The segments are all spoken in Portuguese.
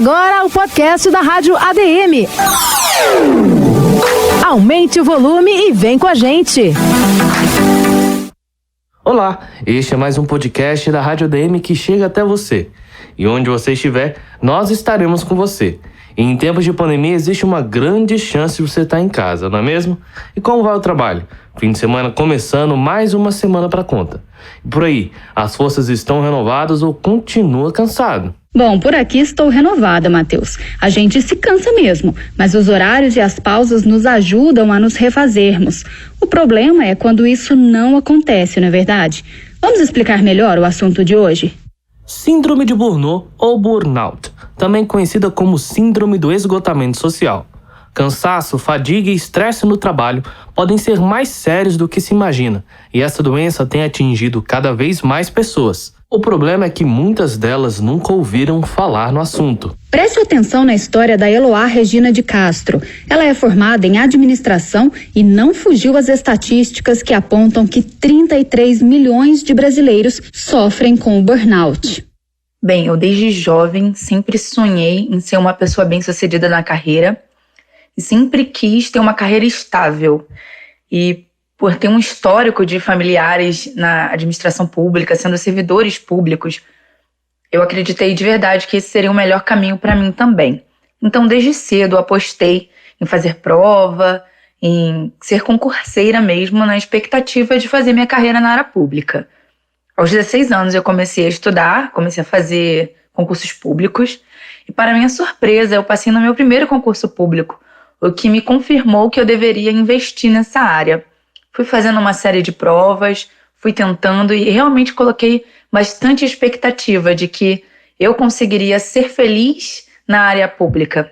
agora o podcast da Rádio ADM. Aumente o volume e vem com a gente. Olá, este é mais um podcast da Rádio ADM que chega até você. E onde você estiver, nós estaremos com você. E em tempos de pandemia existe uma grande chance de você estar em casa, não é mesmo? E como vai o trabalho? Fim de semana começando, mais uma semana para conta. E por aí, as forças estão renovadas ou continua cansado? Bom, por aqui estou renovada, Matheus. A gente se cansa mesmo, mas os horários e as pausas nos ajudam a nos refazermos. O problema é quando isso não acontece, não é verdade? Vamos explicar melhor o assunto de hoje? Síndrome de Burnout ou Burnout, também conhecida como Síndrome do Esgotamento Social. Cansaço, fadiga e estresse no trabalho podem ser mais sérios do que se imagina, e essa doença tem atingido cada vez mais pessoas. O problema é que muitas delas nunca ouviram falar no assunto. Preste atenção na história da Eloá Regina de Castro. Ela é formada em administração e não fugiu às estatísticas que apontam que 33 milhões de brasileiros sofrem com o burnout. Bem, eu desde jovem sempre sonhei em ser uma pessoa bem-sucedida na carreira e sempre quis ter uma carreira estável. E por ter um histórico de familiares na administração pública, sendo servidores públicos, eu acreditei de verdade que esse seria o melhor caminho para mim também. Então, desde cedo, apostei em fazer prova, em ser concurseira mesmo, na expectativa de fazer minha carreira na área pública. Aos 16 anos, eu comecei a estudar, comecei a fazer concursos públicos, e para minha surpresa, eu passei no meu primeiro concurso público, o que me confirmou que eu deveria investir nessa área. Fui fazendo uma série de provas, fui tentando e realmente coloquei bastante expectativa de que eu conseguiria ser feliz na área pública.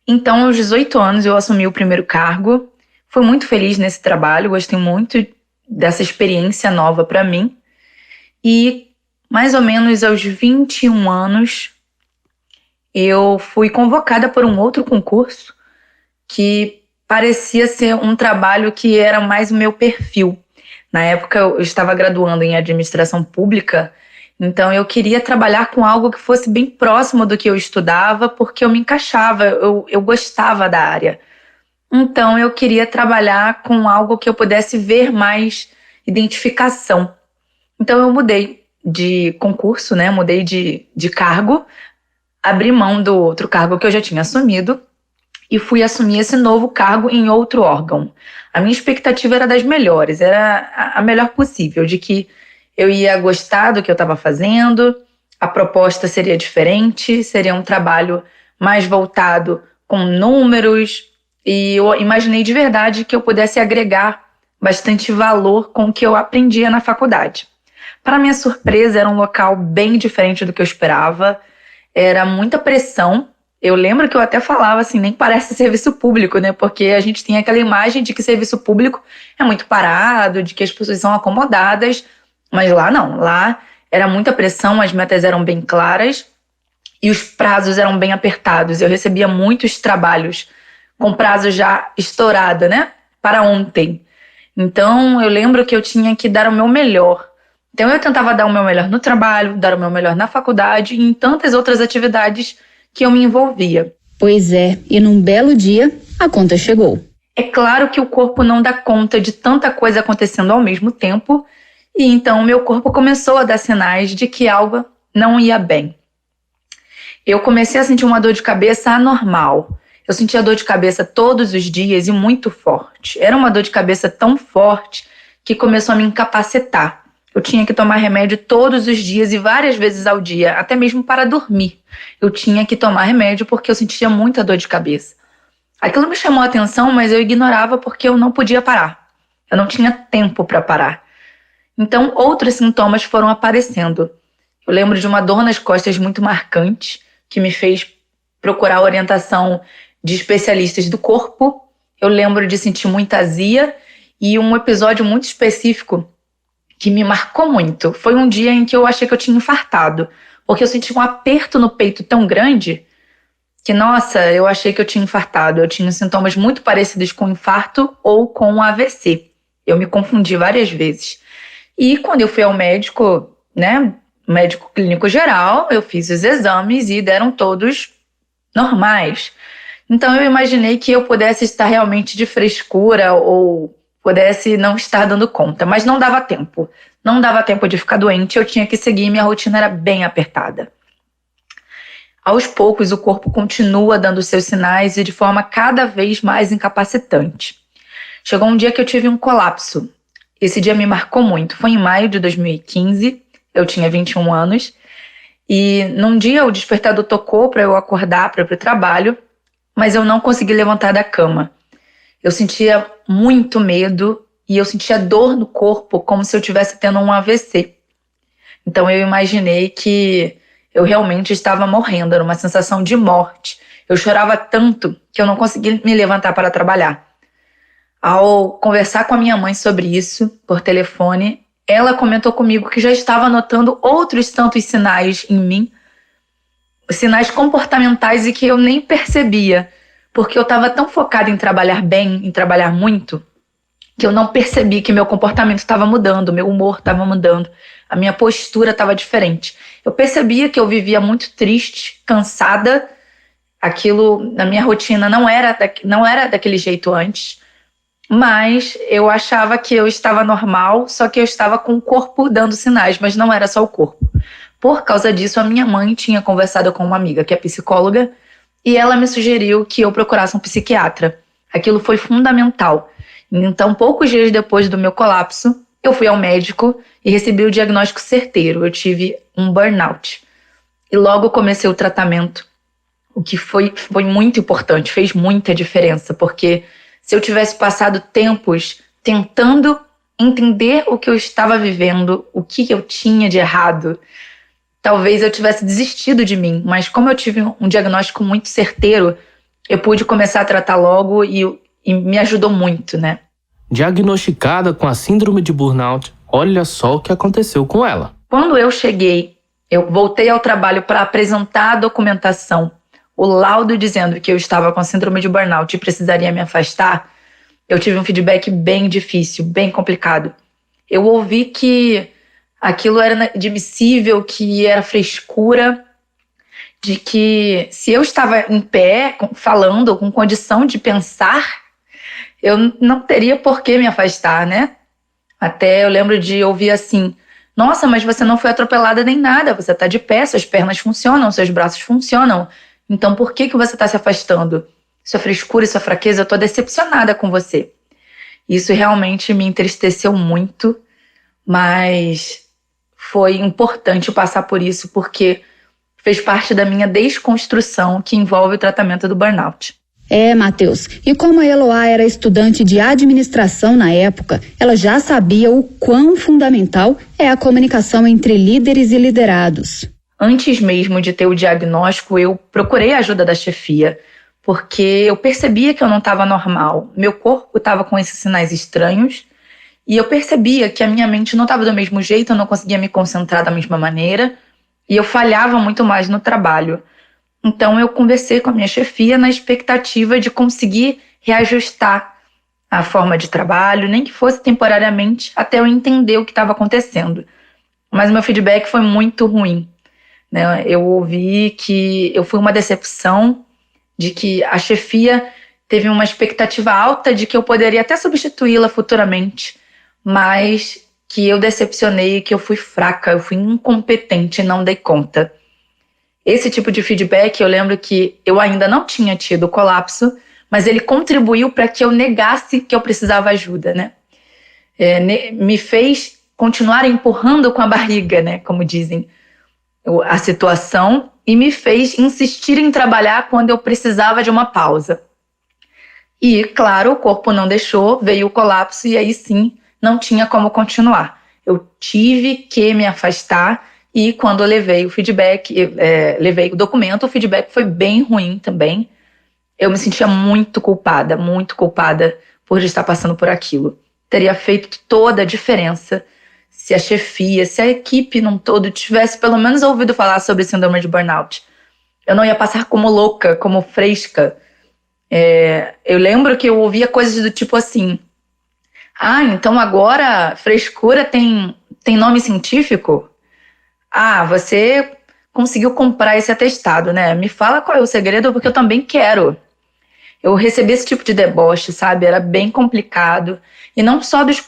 Então, aos 18 anos, eu assumi o primeiro cargo. Fui muito feliz nesse trabalho, gostei muito dessa experiência nova para mim. E, mais ou menos aos 21 anos, eu fui convocada por um outro concurso que parecia ser um trabalho que era mais o meu perfil. Na época, eu estava graduando em administração pública, então eu queria trabalhar com algo que fosse bem próximo do que eu estudava, porque eu me encaixava, eu gostava da área. Então, eu queria trabalhar com algo que eu pudesse ver mais identificação. Então, eu mudei de concurso, né? Mudei de cargo, abri mão do outro cargo que eu já tinha assumido, e fui assumir esse novo cargo em outro órgão. A minha expectativa era das melhores, era a melhor possível, de que eu ia gostar do que eu estava fazendo, a proposta seria diferente, seria um trabalho mais voltado com números, e eu imaginei de verdade que eu pudesse agregar bastante valor com o que eu aprendia na faculdade. Para minha surpresa, era um local bem diferente do que eu esperava, era muita pressão. Eu lembro que eu até falava assim, nem parece serviço público, né? Porque a gente tem aquela imagem de que serviço público é muito parado, de que as pessoas são acomodadas, mas lá não. Lá era muita pressão, as metas eram bem claras e os prazos eram bem apertados. Eu recebia muitos trabalhos com prazo já estourado, né? Para ontem. Então, eu lembro que eu tinha que dar o meu melhor. Então, eu tentava dar o meu melhor no trabalho, dar o meu melhor na faculdade e em tantas outras atividades que eu me envolvia. Pois é, e num belo dia, a conta chegou. É claro que o corpo não dá conta de tanta coisa acontecendo ao mesmo tempo, e então o meu corpo começou a dar sinais de que algo não ia bem. Eu comecei a sentir uma dor de cabeça anormal. Eu sentia dor de cabeça todos os dias e muito forte. Era uma dor de cabeça tão forte que começou a me incapacitar. Eu tinha que tomar remédio todos os dias e várias vezes ao dia, até mesmo para dormir. Eu tinha que tomar remédio porque eu sentia muita dor de cabeça. Aquilo me chamou a atenção, mas eu ignorava porque eu não podia parar. Eu não tinha tempo para parar. Então, outros sintomas foram aparecendo. Eu lembro de uma dor nas costas muito marcante, que me fez procurar orientação de especialistas do corpo. Eu lembro de sentir muita azia e um episódio muito específico que me marcou muito. Foi um dia em que eu achei que eu tinha infartado, porque eu senti um aperto no peito tão grande que, nossa, eu achei que eu tinha infartado. Eu tinha sintomas muito parecidos com infarto ou com AVC. Eu me confundi várias vezes. E quando eu fui ao médico, né, médico clínico geral, eu fiz os exames e deram todos normais. Então eu imaginei que eu pudesse estar realmente de frescura ou pudesse não estar dando conta, mas não dava tempo. Não dava tempo de ficar doente, eu tinha que seguir, minha rotina era bem apertada. Aos poucos, o corpo continua dando seus sinais e de forma cada vez mais incapacitante. Chegou um dia que eu tive um colapso. Esse dia me marcou muito. Foi em maio de 2015, eu tinha 21 anos, e num dia o despertador tocou para eu acordar para ir para o trabalho, mas eu não consegui levantar da cama. Eu sentia muito medo e eu sentia dor no corpo, como se eu estivesse tendo um AVC. Então eu imaginei que eu realmente estava morrendo, era uma sensação de morte. Eu chorava tanto que eu não conseguia me levantar para trabalhar. Ao conversar com a minha mãe sobre isso, por telefone, ela comentou comigo que já estava notando outros tantos sinais em mim, sinais comportamentais e que eu nem percebia, porque eu estava tão focada em trabalhar bem, em trabalhar muito, que eu não percebi que meu comportamento estava mudando, meu humor estava mudando, a minha postura estava diferente. Eu percebia que eu vivia muito triste, cansada, aquilo na minha rotina não era daquele jeito antes, mas eu achava que eu estava normal, só que eu estava com o corpo dando sinais, mas não era só o corpo. Por causa disso, a minha mãe tinha conversado com uma amiga que é psicóloga e ela me sugeriu que eu procurasse um psiquiatra. Aquilo foi fundamental. Então, poucos dias depois do meu colapso, eu fui ao médico e recebi o diagnóstico certeiro. Eu tive um burnout. E logo comecei o tratamento, o que foi muito importante, fez muita diferença, porque se eu tivesse passado tempos tentando entender o que eu estava vivendo, o que eu tinha de errado, talvez eu tivesse desistido de mim. Mas como eu tive um diagnóstico muito certeiro, eu pude começar a tratar logo e me ajudou muito, né? Diagnosticada com a síndrome de burnout, olha só o que aconteceu com ela. Quando eu cheguei, eu voltei ao trabalho para apresentar a documentação, o laudo dizendo que eu estava com síndrome de burnout e precisaria me afastar, eu tive um feedback bem difícil, bem complicado. Eu ouvi que aquilo era inadmissível, que era frescura, de que se eu estava em pé, falando, com condição de pensar, eu não teria por que me afastar, né? Até eu lembro de ouvir assim: nossa, mas você não foi atropelada nem nada, você está de pé, suas pernas funcionam, seus braços funcionam. Então por que você está se afastando? Isso é frescura, isso é fraqueza, eu estou decepcionada com você. Isso realmente me entristeceu muito, mas foi importante passar por isso porque fez parte da minha desconstrução que envolve o tratamento do burnout. Matheus, e como a Eloá era estudante de administração na época, ela já sabia o quão fundamental é a comunicação entre líderes e liderados. Antes mesmo de ter o diagnóstico, eu procurei a ajuda da chefia, porque eu percebia que eu não estava normal. Meu corpo estava com esses sinais estranhos e eu percebia que a minha mente não estava do mesmo jeito, eu não conseguia me concentrar da mesma maneira e eu falhava muito mais no trabalho. Então eu conversei com a minha chefia na expectativa de conseguir reajustar a forma de trabalho, nem que fosse temporariamente, até eu entender o que estava acontecendo. Mas o meu feedback foi muito ruim, né? Eu ouvi que eu fui uma decepção, de que a chefia teve uma expectativa alta de que eu poderia até substituí-la futuramente, mas que eu decepcionei, que eu fui fraca, eu fui incompetente e não dei conta. Esse tipo de feedback, eu lembro que eu ainda não tinha tido colapso, mas ele contribuiu para que eu negasse que eu precisava ajuda, né? Me fez continuar empurrando com a barriga, né? Como dizem, a situação, e me fez insistir em trabalhar quando eu precisava de uma pausa. E, claro, o corpo não deixou, veio o colapso e aí sim, não tinha como continuar. Eu tive que me afastar. E quando eu levei o feedback, levei o documento, o feedback foi bem ruim também. Eu me sentia muito culpada por estar passando por aquilo. Teria feito toda a diferença se a chefia, se a equipe num todo tivesse pelo menos ouvido falar sobre síndrome de burnout. Eu não ia passar como louca, como fresca. Eu lembro que eu ouvia coisas do tipo assim: então agora frescura tem nome científico? Você conseguiu comprar esse atestado, né? Me fala qual é o segredo, porque eu também quero. Eu recebi esse tipo de deboche, sabe? Era bem complicado. E não só dos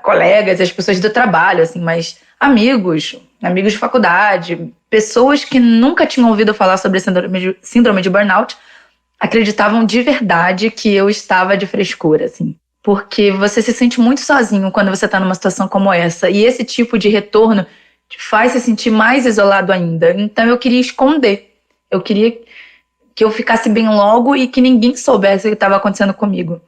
colegas, as pessoas do trabalho, assim, mas amigos de faculdade, pessoas que nunca tinham ouvido falar sobre síndrome de burnout, acreditavam de verdade que eu estava de frescura, assim. Porque você se sente muito sozinho quando você está numa situação como essa. E esse tipo de retorno te faz se sentir mais isolado ainda. Então eu queria esconder. Eu queria que eu ficasse bem logo e que ninguém soubesse o que estava acontecendo comigo.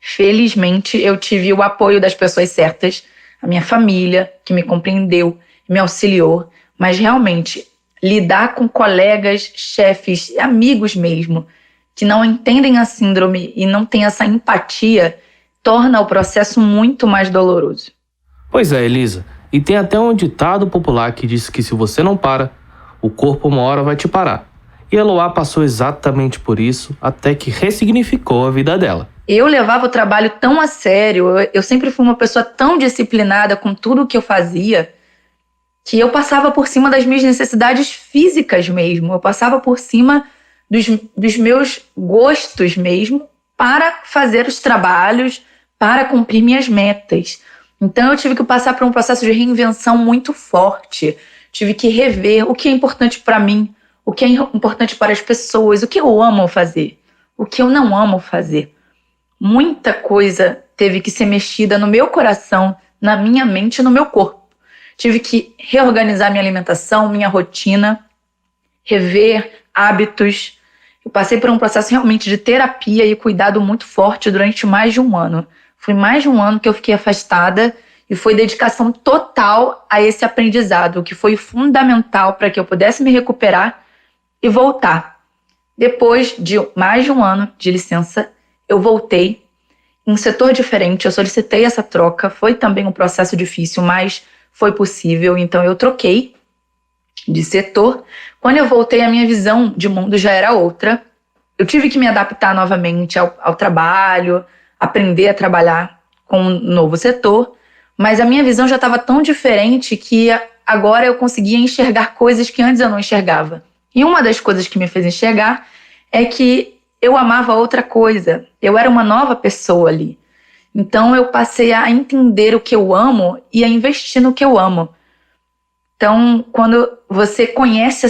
Felizmente, eu tive o apoio das pessoas certas, a minha família, que me compreendeu, me auxiliou, mas realmente, lidar com colegas, chefes, amigos mesmo, que não entendem a síndrome e não têm essa empatia, torna o processo muito mais doloroso. Pois é, Elisa. E tem até um ditado popular que diz que se você não para, o corpo uma hora vai te parar. E Eloá passou exatamente por isso, até que ressignificou a vida dela. Eu levava o trabalho tão a sério, eu sempre fui uma pessoa tão disciplinada com tudo o que eu fazia, que eu passava por cima das minhas necessidades físicas mesmo. Eu passava por cima dos meus gostos mesmo para fazer os trabalhos, para cumprir minhas metas. Então eu tive que passar por um processo de reinvenção muito forte. Tive que rever o que é importante para mim, o que é importante para as pessoas, o que eu amo fazer, o que eu não amo fazer. Muita coisa teve que ser mexida no meu coração, na minha mente e no meu corpo. Tive que reorganizar minha alimentação, minha rotina, rever hábitos. Eu passei por um processo realmente de terapia e cuidado muito forte durante mais de um ano. Foi mais de um ano que eu fiquei afastada e foi dedicação total a esse aprendizado, que foi fundamental para que eu pudesse me recuperar e voltar. Depois de mais de um ano de licença, eu voltei em um setor diferente, eu solicitei essa troca, foi também um processo difícil, mas foi possível, então eu troquei de setor. Quando eu voltei, a minha visão de mundo já era outra. Eu tive que me adaptar novamente ao trabalho, aprender a trabalhar com um novo setor, mas a minha visão já estava tão diferente que agora eu conseguia enxergar coisas que antes eu não enxergava. E uma das coisas que me fez enxergar é que eu amava outra coisa. Eu era uma nova pessoa ali. Então eu passei a entender o que eu amo e a investir no que eu amo. Então, quando você conhece a